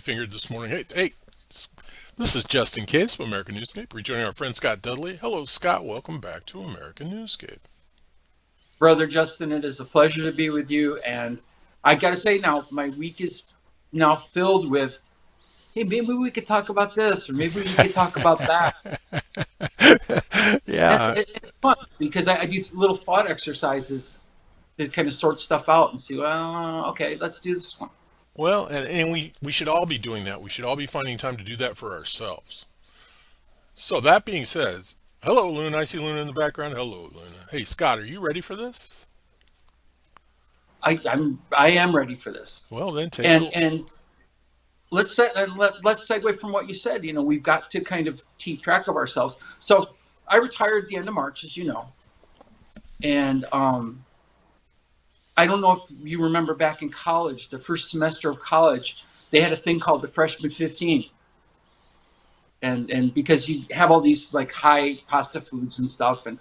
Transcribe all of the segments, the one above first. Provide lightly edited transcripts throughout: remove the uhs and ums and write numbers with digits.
fingered this morning. Hey, this is Justine Case of American Newscape, rejoining our friend Scott Dudley. Hello, Scott. Welcome back to American Newscape. Brother Justin, it is a pleasure to be with you. And I got to say now, my week is now filled with, hey, maybe we could talk about this, or maybe we could talk about that. And Yeah. it's fun because I do little thought exercises to kind of sort stuff out and see, well, okay, let's do this one. Well, and we should all be doing that. We should all be finding time to do that for ourselves. So that being said, hello, Luna. I see Luna in the background. Hello, Luna. Hey, Scott, are you ready for this? I am ready for this. Well, then take it. And let's segue from what you said. We've got to kind of keep track of ourselves. So I retired at the end of March, as you know, and I don't know if you remember back in college, the first semester of college, they had a thing called the freshman 15. And because you have all these like high pasta foods and stuff, and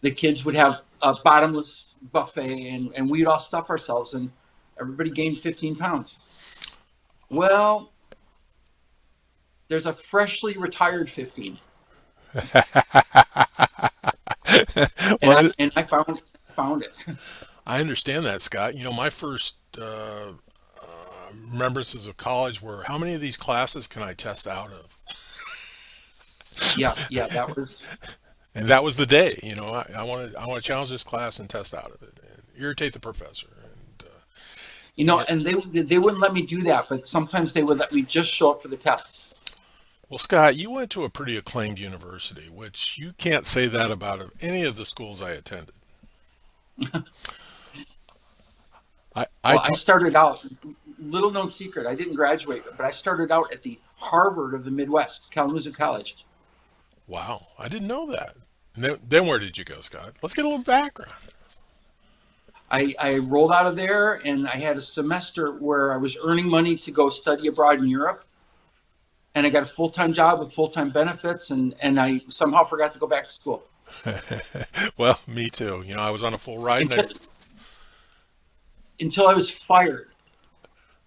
the kids would have a bottomless buffet, and we'd all stuff ourselves, and everybody gained 15 pounds. Well, there's a freshly retired 15, and I Well, and I found it. I understand that, Scott. My first remembrances of college were how many of these classes can I test out of? Yeah, yeah, that was. And that was the day. I want to challenge this class and test out of it and irritate the professor. And And they wouldn't let me do that, but sometimes they would let me just show up for the tests. well, Scott, you went to a pretty acclaimed university, which you can't say that about any of the schools I attended. I Well, I taught. started out, little known secret, I didn't graduate, but I started out at the Harvard of the Midwest, Kalamazoo College. Wow, I didn't know that. And then where did you go, Scott? Let's get a little background. I rolled out of there and I had a semester where I was earning money to go study abroad in Europe. And I got a full time job with full time benefits, and I somehow forgot to go back to school Well, me too. I was on a full ride, and until, until I was fired.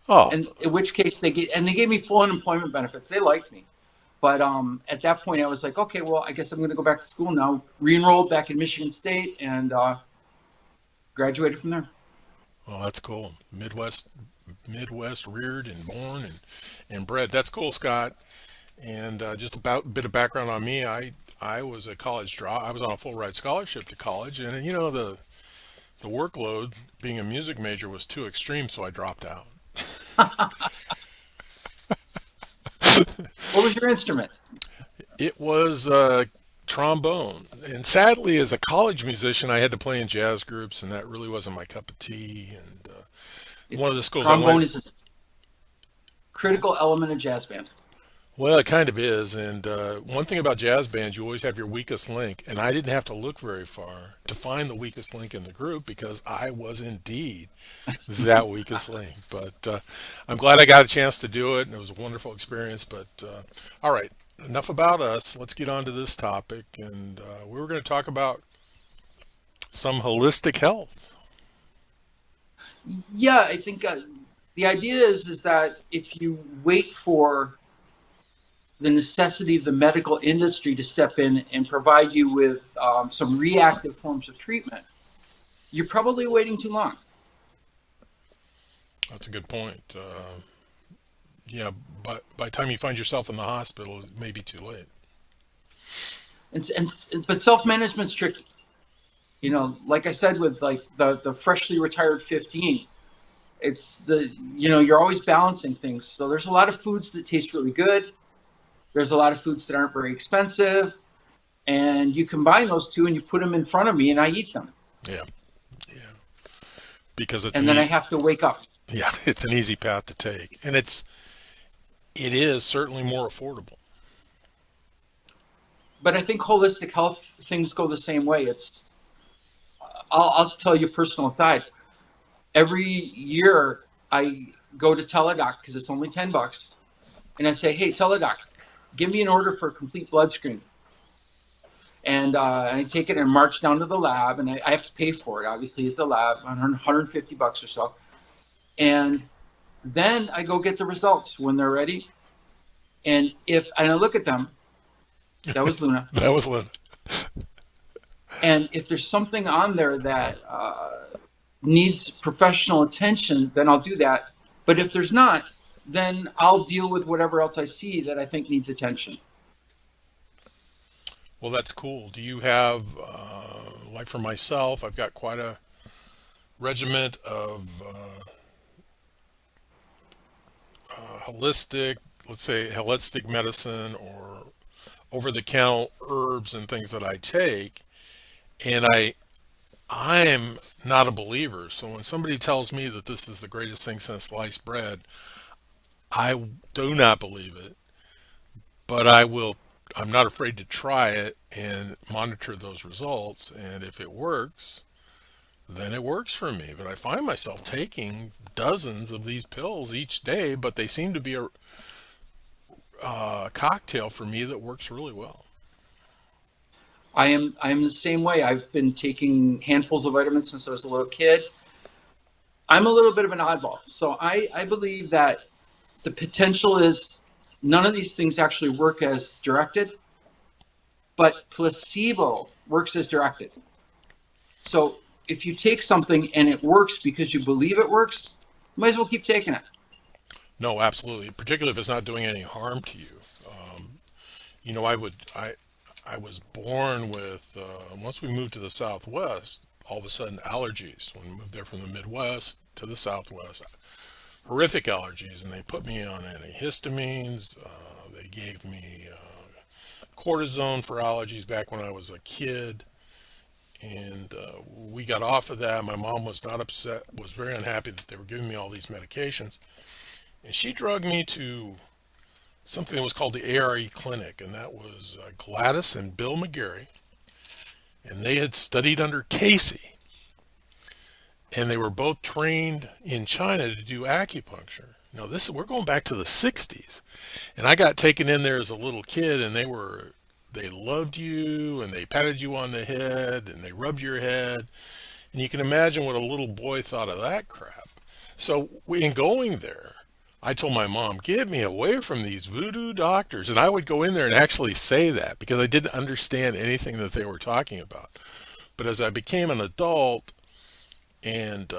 oh, And in which case they gave me full unemployment benefits. They liked me. But at that point, I was like, okay, well, I guess I'm going to go back to school now. Re-enrolled back in Michigan State and graduated from there. oh, that's cool. Midwest, reared and born and bred. That's cool, Scott. And just about a bit of background on me. I was a college drop. I was on a full ride scholarship to college, and the workload being a music major was too extreme, so I dropped out. What was your instrument? It was trombone, and sadly, as a college musician, I had to play in jazz groups, and that really wasn't my cup of tea. And one of the schools I Trombone went, is a critical element of jazz band. well, it kind of is. And one thing about jazz bands, you always have your weakest link, and I didn't have to look very far to find the weakest link in the group because I was indeed that weakest link. But I'm glad I got a chance to do it, and it was a wonderful experience. But all right, enough about us. Let's get on to this topic, and we were going to talk about some holistic health. Yeah, I think the idea is that if you wait for the necessity of the medical industry to step in and provide you with some reactive forms of treatment, you're probably waiting too long. That's a good point. Yeah, but by the time you find yourself in the hospital, it may be too late. But self management's tricky. Like I said, with like the freshly retired 15, it's you're always balancing things. So there's a lot of foods that taste really good. There's a lot of foods that aren't very expensive, and you combine those two and you put them in front of me, and I eat them, Yeah, yeah, because and then I have to wake up. yeah, it's an easy path to take, and it is certainly more affordable. But I think holistic health things go the same way. I'll tell you a personal aside. Every year I go to Teladoc because it's only $10, and I say, hey, Teladoc, give me an order for a complete blood screen. And I take it and march down to the lab, and I have to pay for it, obviously, at the lab, $150 or so. And Then I go get the results when they're ready. And I look at them, that was Luna. That was Lynn. And if there's something on there that needs professional attention, then I'll do that. But if there's not, then I'll deal with whatever else I see that I think needs attention. Well, that's cool. Do you have, like for myself, I've got quite a regiment of holistic, let's say holistic medicine or over the counter herbs and things that I take. And I'm not a believer. So when somebody tells me that this is the greatest thing since sliced bread, I do not believe it, but I'm not afraid to try it and monitor those results. And if it works, then it works for me. But I find myself taking dozens of these pills each day, but they seem to be a cocktail for me that works really well. I am the same way. I've been taking handfuls of vitamins since I was a little kid. I'm a little bit of an oddball. So I believe that the potential is none of these things actually work as directed, but placebo works as directed. So if you take something and it works because you believe it works, you might as well keep taking it. No, absolutely. Particularly if it's not doing any harm to you. You know, I was born with, once we moved to the Southwest, all of a sudden allergies. When we moved there from the Midwest to the Southwest, horrific allergies, and they put me on antihistamines. They gave me cortisone for allergies back when I was a kid. And we got off of that. My mom was not upset, was very unhappy that they were giving me all these medications. And she drugged me to something that was called the ARE Clinic, and that was Gladys and Bill McGarry. And they had studied under Casey, and they were both trained in China to do acupuncture. Now this we're going back to the 60s, and I got taken in there as a little kid, and they loved you, and they patted you on the head, and they rubbed your head, and you can imagine what a little boy thought of that crap. So in going there, I told my mom, get me away from these voodoo doctors. And I would go in there and actually say that because I didn't understand anything that they were talking about. But as I became an adult and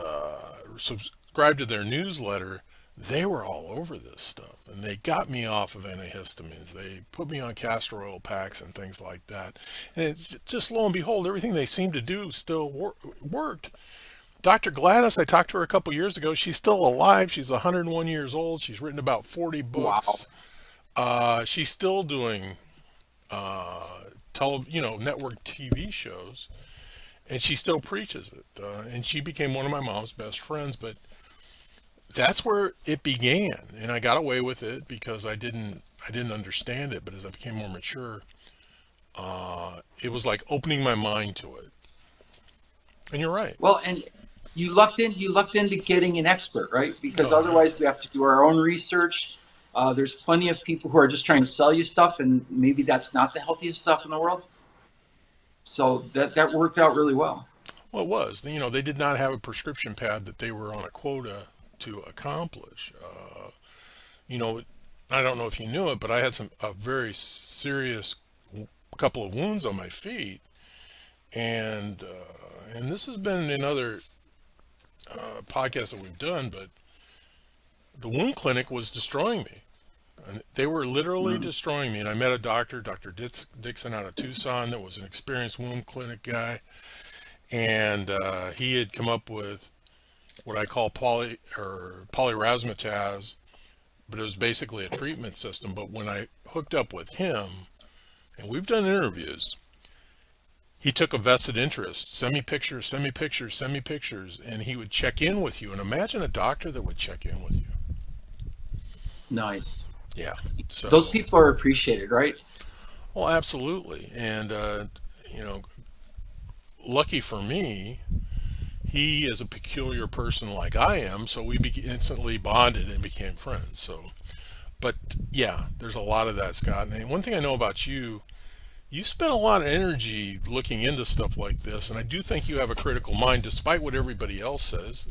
subscribed to their newsletter, they were all over this stuff. And they got me off of antihistamines. They put me on castor oil packs and things like that. And just lo and behold, everything they seemed to do still worked. Dr. Gladys, I talked to her a couple years ago. She's still alive. She's 101 years old. She's written about 40 Wow. books. She's still doing, network TV shows, and she still preaches it. And she became one of my mom's best friends. But that's where it began, and I got away with it because I didn't understand it. But as I became more mature, it was like opening my mind to it. And you're right. Well, and you lucked into getting an expert, right? Because Oh yeah. otherwise we have to do our own research. There's plenty of people who are just trying to sell you stuff, and maybe that's not the healthiest stuff in the world. So that worked out really well. Well, it was. You know, they did not have a prescription pad that they were on a quota to accomplish. You know, I don't know if you knew it, but I had a very serious couple of wounds on my feet, and this has been in other podcasts that we've done, but the wound clinic was destroying me. And they were literally Mm. destroying me. And I met a doctor, Dr. Dixon out of Tucson, that was an experienced wound clinic guy. And he had come up with what I call polyrazzmatazz, but it was basically a treatment system. But when I hooked up with him, and we've done interviews, he took a vested interest. Send me pictures, send me pictures, send me pictures, and he would check in with you. And imagine a doctor that would check in with you. Nice. Yeah. Those So, people are appreciated, right? well, absolutely. And you know, lucky for me, he is a peculiar person like I am, so we instantly bonded and became friends. So, but yeah, there's a lot of that, Scott. And one thing I know about you, you spend a lot of energy looking into stuff like this, and I do think you have a critical mind, despite what everybody else says.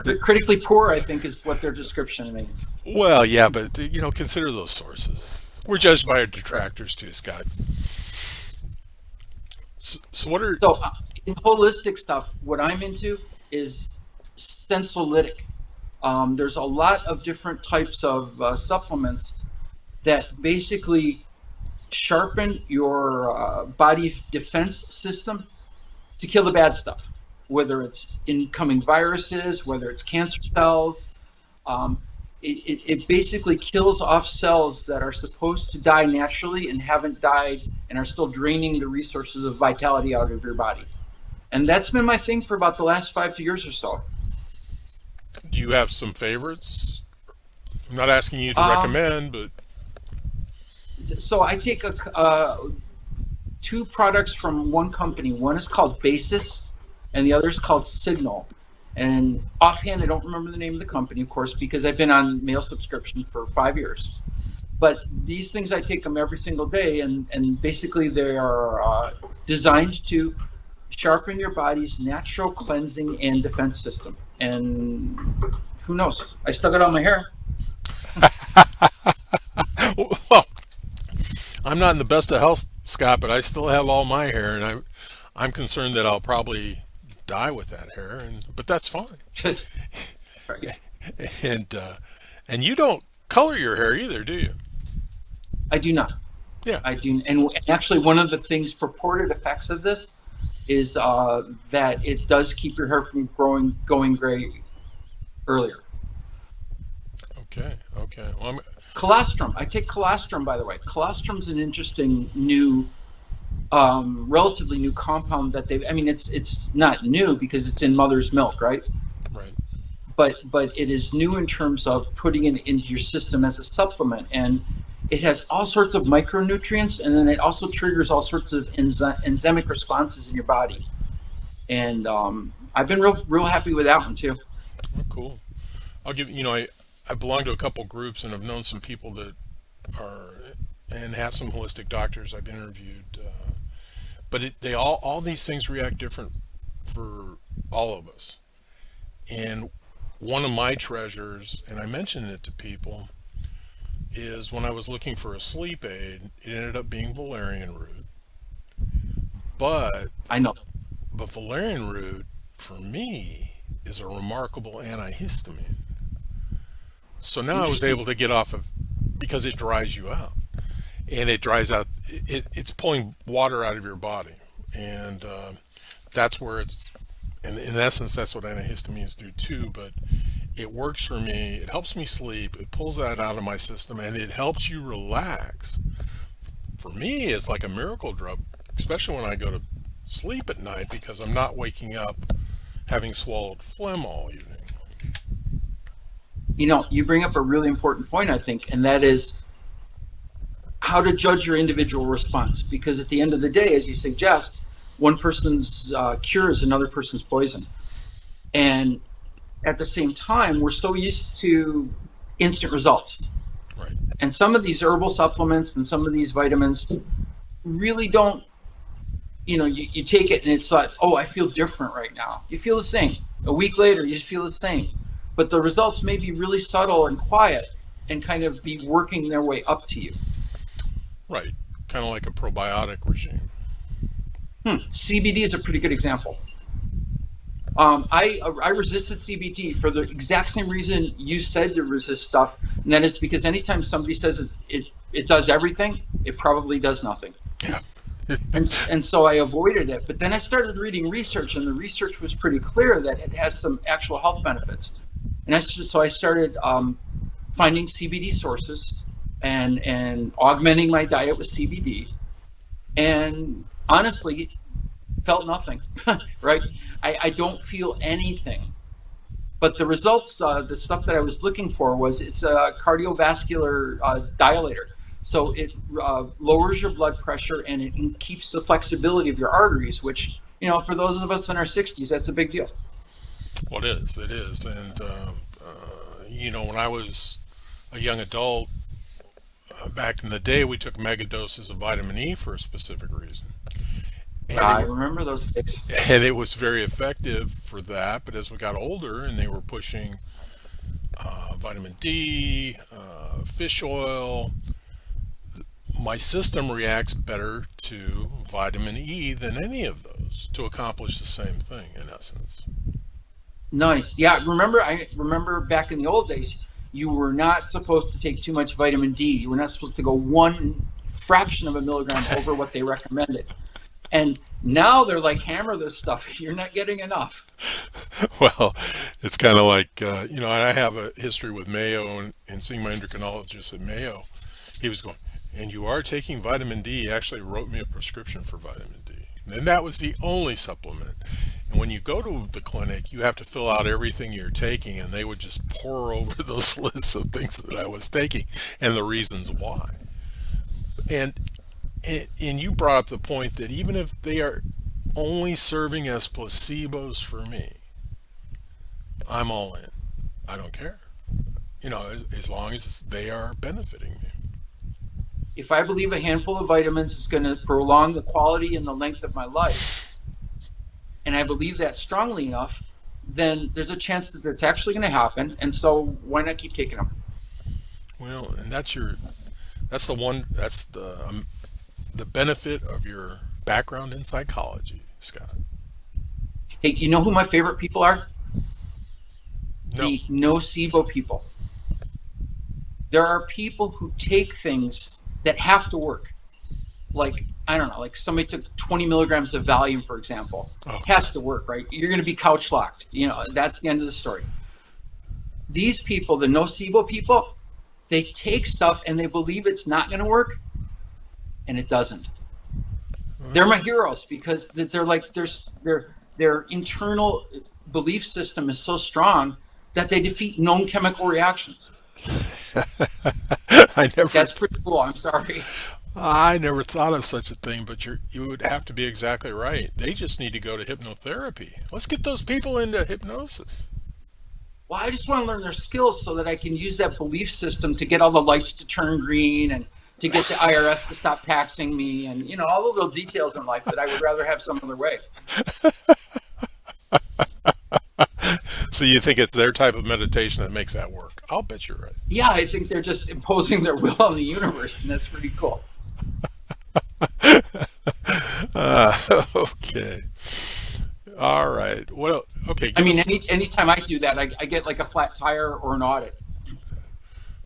The, Critically poor, I think, is what their description means. well, yeah, but consider those sources. We're judged by our Right. detractors too, Scott. So what are So, in holistic stuff, what I'm into is sensolytic. There's a lot of different types of supplements that basically sharpen your body defense system to kill the bad stuff, whether it's incoming viruses, whether it's cancer cells. Um, it basically kills off cells that are supposed to die naturally and haven't died and are still draining the resources of vitality out of your body. And that's been my thing for about the last 5 years or so. Do you have some favorites? I'm not asking you to Um, recommend, but so I take two products from one company. One is called Basis, and the other is called Signal. And offhand, I don't remember the name of the company, of course, because I've been on mail subscription for 5 years. But these things, I take them every single day, and basically they are designed to sharpen your body's natural cleansing and defense system. And who knows? I still got all my hair. well, I'm not in the best of health, Scott, but I still have all my hair, and I'm concerned that I'll probably die with that hair, but that's fine. Right. And and you don't color your hair either, do you? I do not. Yeah. I do, and actually, one of the things purported effects of this is that it does keep your hair from going gray earlier. Okay. Okay. Well, Colostrum. I take colostrum, by the way. Colostrum's an interesting new, relatively new compound that they. I mean, it's not new because it's in mother's milk, right? right. But it is new in terms of putting it into your system as a supplement, and it has all sorts of micronutrients, and then it also triggers all sorts of enzymic responses in your body. And I've been real happy with that one too. Well, cool. I'll give I belong to a couple groups and have known some people that are and have some holistic doctors I've interviewed. But they all these things react different for all of us. And one of my treasures, and I mentioned it to people, is when I was looking for a sleep aid, it ended up being valerian root. But I know. valerian root for me is a remarkable antihistamine. So now I was Interesting. able to get off of because it dries you out, and it dries out. It's pulling water out of your body, and that's where it's. And in essence, that's what antihistamines do too. But it works for me. It helps me sleep. It pulls that out of my system, and it helps you relax. For me, it's like a miracle drug, especially when I go to sleep at night because I'm not waking up having swallowed phlegm all evening. You bring up a really important point, I think, and that is how to judge your individual response. Because at the end of the day, as you suggest, one person's cure is another person's poison. And at the same time, we're so used to instant results. Right. And some of these herbal supplements and some of these vitamins really don't, you take it and it's like, oh, I feel different right now. You feel the same. A week later, you feel the same. But the results may be really subtle and quiet and kind of be working their way up to you. Right. Kind of like a probiotic regime. CBD is a pretty good example. I resisted CBD for the exact same reason you said to resist stuff, and that is because anytime somebody says it does everything, it probably does nothing. Yeah. And so I avoided it. But then I started reading research, and the research was pretty clear that it has some actual health benefits. So I started finding CBD sources and augmenting my diet with CBD, and honestly, felt nothing. Right? I don't feel anything. But the results, the stuff that I was looking for was it's a cardiovascular dilator. So it lowers your blood pressure and it keeps the flexibility of your arteries, which, for those of us in our 60s, that's a big deal. Well, it is. It is. And, when I was a young adult, Back in the day, we took mega doses of vitamin E for a specific reason, and I remember those days. it was very effective for that. But as we got older, and they were pushing vitamin D, fish oil, my system reacts better to vitamin E than any of those to accomplish the same thing in essence. Nice. Yeah, I remember back in the old days, you were not supposed to take too much vitamin D. You were not supposed to go one fraction of a milligram over what they recommended. And now they're like, hammer this stuff. You're not getting enough. Well, it's kind of like, I have a history with Mayo and seeing my endocrinologist at Mayo. He was going, and you are taking vitamin D. He actually wrote me a prescription for vitamin D. And that was the only supplement. And when you go to the clinic, you have to fill out everything you're taking, and they would just pour over those lists of things that I was taking and the reasons why. And and you brought up the point that even if they are only serving as placebos for me, I'm all in. I don't care. As long as they are benefiting me. If I believe a handful of vitamins is going to prolong the quality and the length of my life, and I believe that strongly enough, then there's a chance that it's actually going to happen. And so why not keep taking them? Well, and that's the one, that's the benefit of your background in psychology, Scott. Hey, you know who my favorite people are? No. The nocebo people. There are people who take things that have to work. Like, I don't know, like somebody took 20 milligrams of Valium, for example. Oh, Has to work, right? You're going to be couch locked. That's the end of the story. These people, the nocebo people, they take stuff and they believe it's not going to work, and it doesn't. They're my heroes because they're like their internal belief system is so strong that they defeat known chemical reactions. I never, That's pretty cool. I'm sorry. I never thought of such a thing, but you would have to be exactly right. They just need to go to hypnotherapy. Let's get those people into hypnosis. Well, I just want to learn their skills so that I can use that belief system to get all the lights to turn green and to get the IRS to stop taxing me and all the little details in life that I would rather have some other way. So you think it's their type of meditation that makes that work? I'll bet you're right. Yeah, I think they're just imposing their will on the universe, and that's pretty cool. Okay. All right. Well, okay. I Give mean, us. anytime I do that, I get like a flat tire or an audit.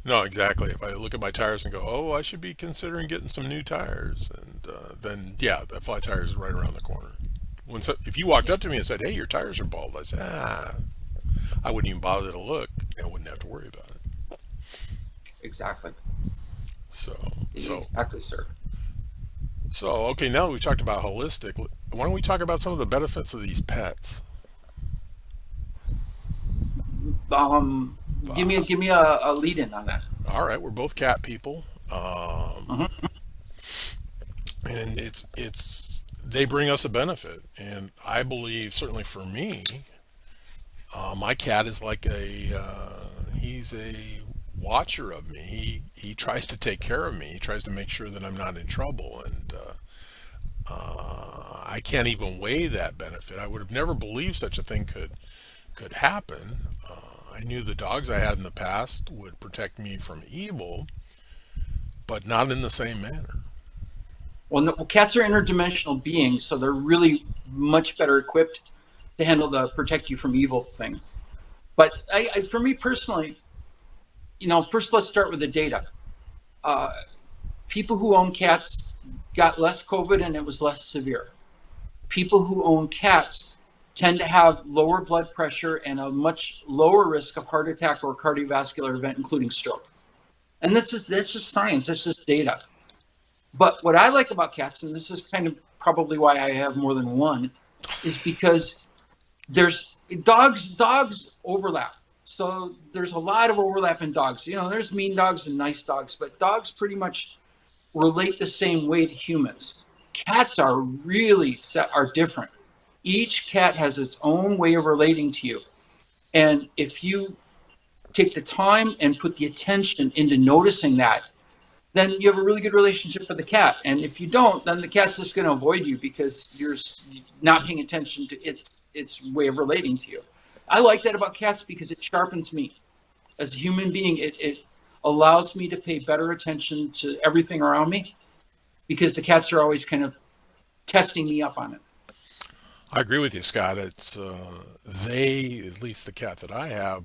No, exactly. If I look at my tires and go, "Oh, I should be considering getting some new tires," and then yeah, that flat tire is right around the corner. If you walked up to me and said, "Hey, your tires are bald," I said, I wouldn't even bother to look and wouldn't have to worry about it. Exactly. So, so, Exactly, sir. okay. Now that we've talked about holistic, why don't we talk about some of the benefits of these pets? Um, give me a lead in on that. All right, we're both cat people, Mhm. and it's they bring us a benefit, and I believe certainly for me, my cat is like he's a watcher of me. He tries to take care of me. He tries to make sure that I'm not in trouble, and I can't even weigh that benefit. I would have never believed such a thing could happen. I knew the dogs I had in the past would protect me from evil, but not in the same manner. Well, no, cats are interdimensional beings, so they're really much better equipped to handle the protect you from evil thing. But for me personally, first let's start with the data. Uh, People who own cats got less COVID and it was less severe. People who own cats tend to have lower blood pressure and a much lower risk of heart attack or cardiovascular event, including stroke. And that's just science. That's just data. But what I like about cats, and this is kind of probably why I have more than one, is because there's dogs overlap. So there's a lot of overlap in dogs. There's mean dogs and nice dogs, but dogs pretty much relate the same way to humans. Cats are different. Each cat has its own way of relating to you. And if you take the time and put the attention into noticing that, then you have a really good relationship with the cat. And if you don't, then the cat's just going to avoid you because you're not paying attention to its way of relating to you. I like that about cats because it sharpens me as a human being. It allows me to pay better attention to everything around me because the cats are always kind of testing me up on it. I agree with you, Scott. It's they, at least the cat that I have,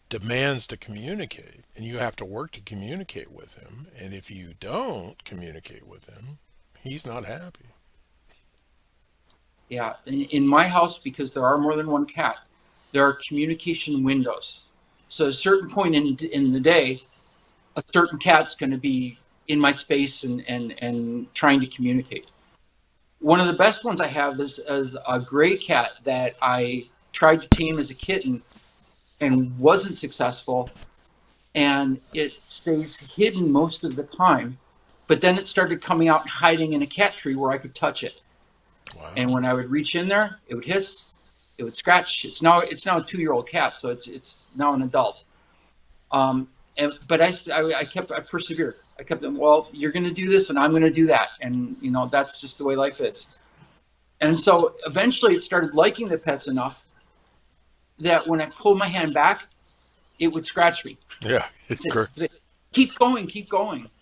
demands to communicate, and you have to work to communicate with him. And if you don't communicate with him, he's not happy. Yeah, in my house, because there are more than one cat, there are communication windows. So at a certain point in the day, a certain cat's going to be in my space and trying to communicate. One of the best ones I have is a gray cat that I tried to tame as a kitten and wasn't successful, and it stays hidden most of the time. But then it started coming out and hiding in a cat tree where I could touch it. And Wow. when I would reach in there, it would hiss, it would scratch. It's now a 2 year old cat, so it's now an adult. Um, but I persevered. I kept them. Well, you're going to do this, and I'm going to do that, and that's just the way life is. And so eventually, it started liking the pets enough that when I pulled my hand back, it would scratch me. Yeah, it's great. Say, keep going,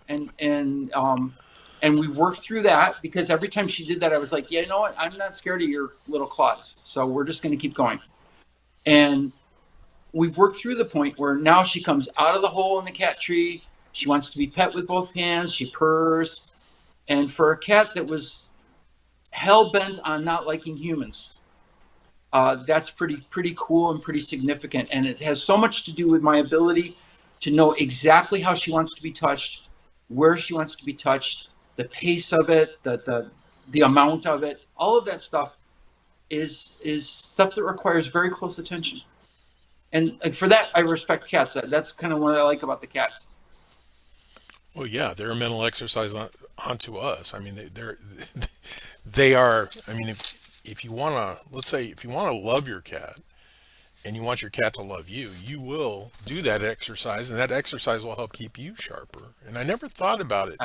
and we worked through that because every time she did that, I was like, yeah, you know what? I'm not scared of your little claws, so we're just going to keep going. And we've worked through the point where now she comes out of the hole in the cat tree. She wants to be pet with both hands. She purrs. And for a cat that was hell bent on not liking humans, that's pretty cool and pretty significant. And it has so much to do with my ability to know exactly how she wants to be touched, where she wants to be touched, the pace of it, the amount of it. All of that stuff is stuff that requires very close attention. And for that, I respect cats. That's kind of what I like about the cats. Well, yeah, they're a mental exercise onto us. I mean, they are. I mean, if you want to, let's say, if you want to love your cat and you want your cat to love you, you will do that exercise, and that exercise will help keep you sharper. And I never thought about it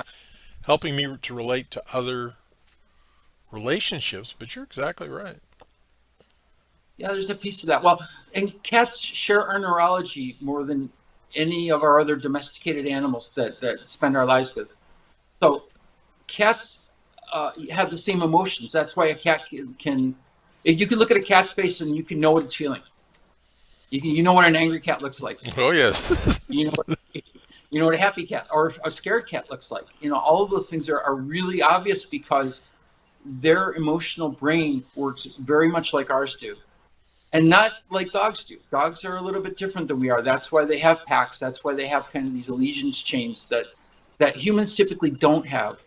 helping me to relate to other relationships, but you're exactly right. Yeah, there's a piece of that. Well, and cats share our neurology more than any of our other domesticated animals that spend our lives with. So cats have the same emotions. That's why a cat can you can look at a cat's face and you can know what it's feeling. You know what an angry cat looks like. Oh yes. You know you know what a happy cat or a scared cat looks like. All of those things are really obvious because their emotional brain works very much like ours do. And not like dogs do. Dogs are a little bit different than we are. That's why they have packs. That's why they have kind of these allegiance chains that humans typically don't have.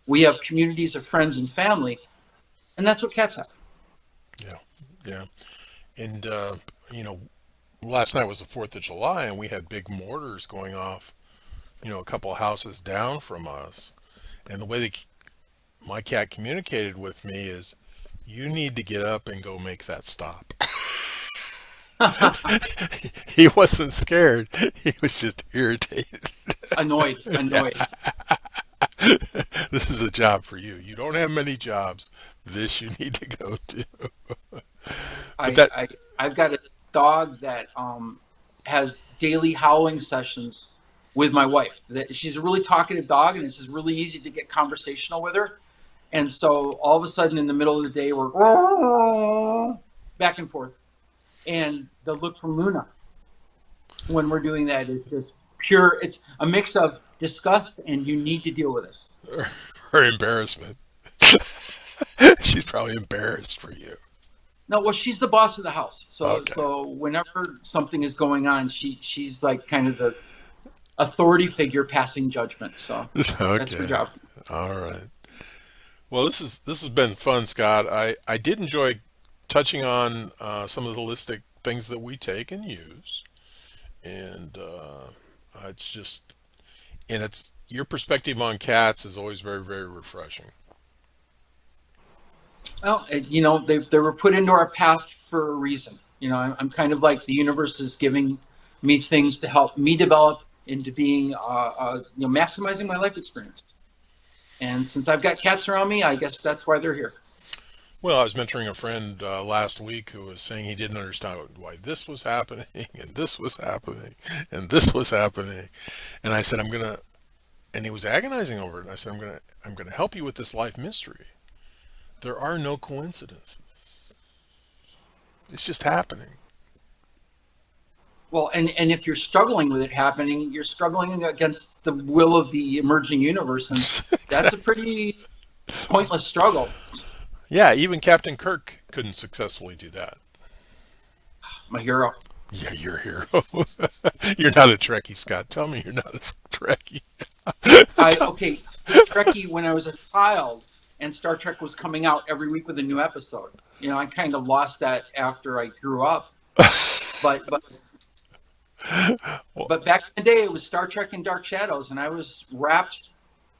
We have communities of friends and family, and that's what cats have. Yeah, yeah. And you know, last night was the 4th of July, and we had big mortars going off. A couple of houses down from us, and the way my cat communicated with me is, "You need to get up and go make that stop." He wasn't scared. He was just irritated. Annoyed, Yeah, annoyed. this is a job for you. You don't have many jobs. This you need to go to. But I, that, I I've got a dog that has daily howling sessions with my wife. She's a really talkative dog, and it's just really easy to get conversational with her. And so all of a sudden, in the middle of the day, we're back and forth. And the look from Luna when we're doing that is just pure. It's a mix of disgust and you need to deal with this. her embarrassment. She's probably embarrassed for you. No, well, she's the boss of the house. So Okay. so whenever something is going on, she's like kind of the authority figure passing judgment. So that's her Okay. job. All right. Well, this has been fun, Scott. I did enjoy touching on some of the holistic things that we take and use, and it's just and it's your perspective on cats is always very very refreshing. Well, they were put into our path for a reason. I'm kind of like the universe is giving me things to help me develop into being, maximizing my life experience. And since I've got cats around me, I guess that's why they're here. Well, I was mentoring a friend last week who was saying he didn't understand why this was happening and this was happening and this was happening. And I said, and he was agonizing over it. And I said, I'm gonna help you with this life mystery. There are no coincidences. It's just happening. Well, and if you're struggling with it happening, you're struggling against the will of the emerging universe, and that's a pretty pointless struggle. Yeah, even Captain Kirk couldn't successfully do that. My hero. Yeah, you're a hero. You're not a Trekkie, Scott. Tell me you're not a Trekkie. Okay, Trekkie when I was a child, and Star Trek was coming out every week with a new episode. I kind of lost that after I grew up, but but Well, but back in the day, it was Star Trek and Dark Shadows, and I was rapt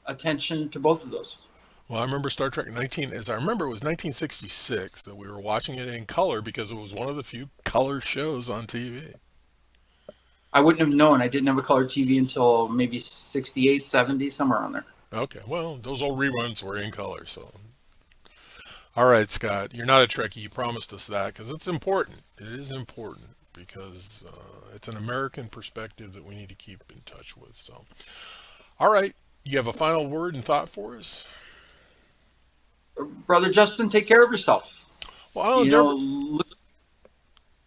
attention to both of those. well, I remember Star Trek 19, as I remember, it was 1966 that we were watching it in color because it was one of the few color shows on TV. I wouldn't have known. I didn't have a color TV until maybe 68, 70, somewhere on there. Okay, well, those old reruns were in color, so. All right, Scott, you're not a Trekkie. You promised us that because it's important. It is important because it's an American perspective that we need to keep in touch with. So, all right, you have a final word and thought for us? Brother Justin, take care of yourself. Well, I'll You know, endeavor.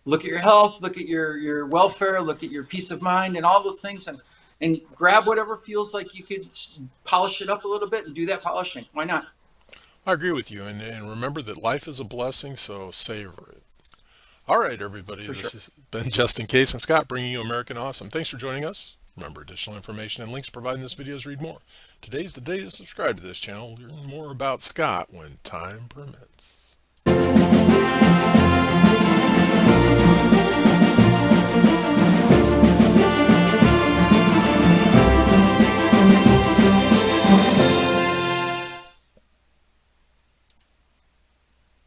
look at your health, look at your welfare, look at your peace of mind, and all those things, and grab whatever feels like you could polish it up a little bit and do that polishing. Why not? I agree with you, and remember that life is a blessing, so savor it. All right, everybody, For this sure. has been Justin Case and Scott bringing you American Awesome. Thanks for joining us. Remember, additional information and links provided in this video is read more. Today's the day to subscribe to this channel. Learn more about Scott when time permits.